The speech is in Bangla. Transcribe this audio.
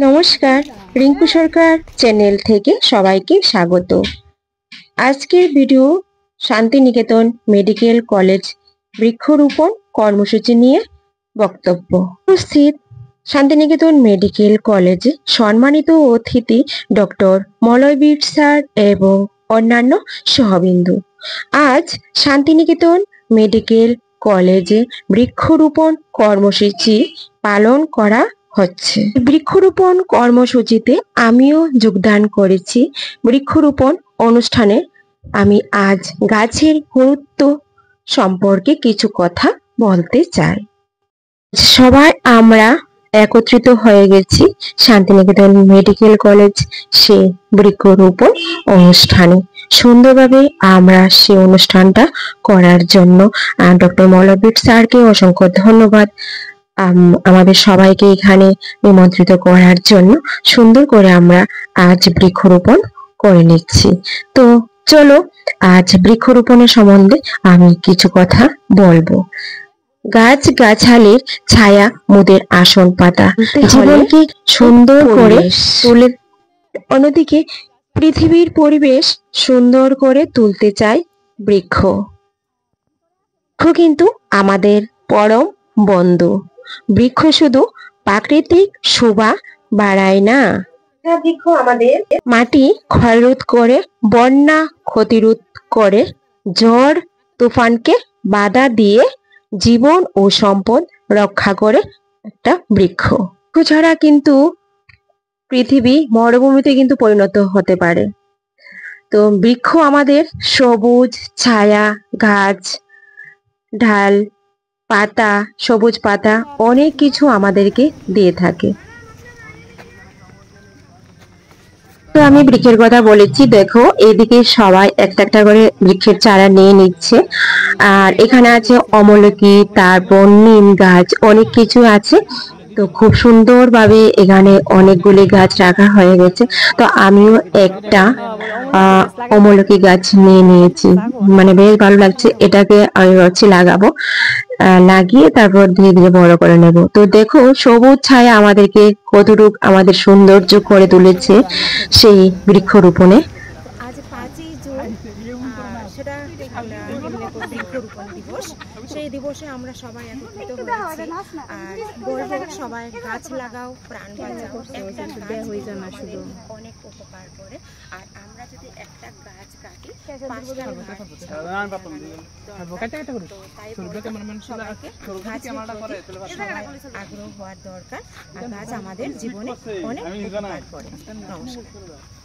নমস্কার, রিঙ্কু সরকার চ্যানেল থেকে সবাইকে স্বাগত। আজকের ভিডিও শান্তিনিকেতন মেডিকেল কলেজ বৃক্ষরোপণ কর্মসূচি নিয়ে বক্তব্য। উপস্থিত শান্তিনিকেতন মেডিকেল কলেজে সম্মানিত অতিথি ডক্টর মলয়বীর স্যার এবং অন্যান্য সহবিন্দু। আজ শান্তিনিকেতন মেডিকেল কলেজে বৃক্ষরোপণ কর্মসূচি পালন করা হচ্ছে। বৃক্ষরোপণ কর্মসূচিতে আমিও যোগদান করেছি। বৃক্ষরোপণ অনুষ্ঠানে আমি আজ গাছের গুরুত্ব সম্পর্কে কিছু কথা বলতে চাই। সবাই আমরা একত্রিত হয়ে গেছি শান্তিনিকেতন মেডিকেল কলেজ সে বৃক্ষরোপণ অনুষ্ঠানে। সুন্দরভাবে আমরা সে অনুষ্ঠানটা করার জন্য ডক্টর মলয়বীর স্যারকে অসংখ্য ধন্যবাদ আমাদের সবাইকে এখানে নিমন্ত্রিত করার জন্য। সুন্দর করে আমরা আজ বৃক্ষরোপণ করে নিচ্ছি। তো চলো আজ বৃক্ষরোপণের সম্বন্ধে আমি কিছু কথা বলবো। গাছ গাছালির ছায়া মোদের আসন পাতা, জীবনকে সুন্দর করে তুলে, অন্যদিকে পৃথিবীর পরিবেশ সুন্দর করে তুলতে চায় বৃক্ষ। বৃক্ষ কিন্তু আমাদের পরম বন্ধু। বৃক্ষ শুধু প্রাকৃতিক শোভা বাড়ায় না, বৃক্ষ আমাদের মাটি ক্ষয়রোধ করে, বন্যা ক্ষতিরোধ করে, ঝড় তুফানকে বাধা দিয়ে জীবন ও সম্পদ রক্ষা করে একটা বৃক্ষ। বৃক্ষ ছাড়া কিন্তু পৃথিবী মরুভূমিতে কিন্তু পরিণত হতে পারে। তো বৃক্ষ আমাদের সবুজ ছায়া, গাছ, ঢাল, পাতা, সবুজ পাতা অনেক কিছু আমাদেরকে দিয়ে থাকে। তো আমি বৃক্ষের কথা বলেছি, দেখো এইদিকে সবাই একটা একটা করে বৃক্ষের চারা নিয়ে নিচ্ছে। আর এখানে আছে অমলকি, তারপর নিম গাছ, অনেক কিছু আছে। তো খুব সুন্দরভাবে এখানে অনেকগুলি গাছ রাখা হয়ে গেছে। তো আমিও একটা অমলকি গাছ নিয়ে নিয়েছি, মানে বেশ ভালো লাগছে। এটাকে আমি ভাবছি লাগাবো, লাগিয়ে তারপর ধীরে ধীরে বড় করে নেব। তো দেখো সবুজ ছায়া আমাদেরকে কতটুকু আমাদের সৌন্দর্য করে তুলেছে সেই বৃক্ষরোপণে। আজ 5ই জুন, সেটা বৃক্ষরোপণ দিবস। সেই দিবসে আমরা সবাই একত্রিত হয়েছি আর বলবো সবাই গাছ লাগাও, প্রাণ বাঁচাও। একটা গাছ শুধু অনেক উপকার করে। আর আমরা যদি একটা গাছ কাটি, 5টা আগ্রহ হওয়ার দরকার। আর গাছ আমাদের জীবনে অনেক উপকার করে। নমস্কার।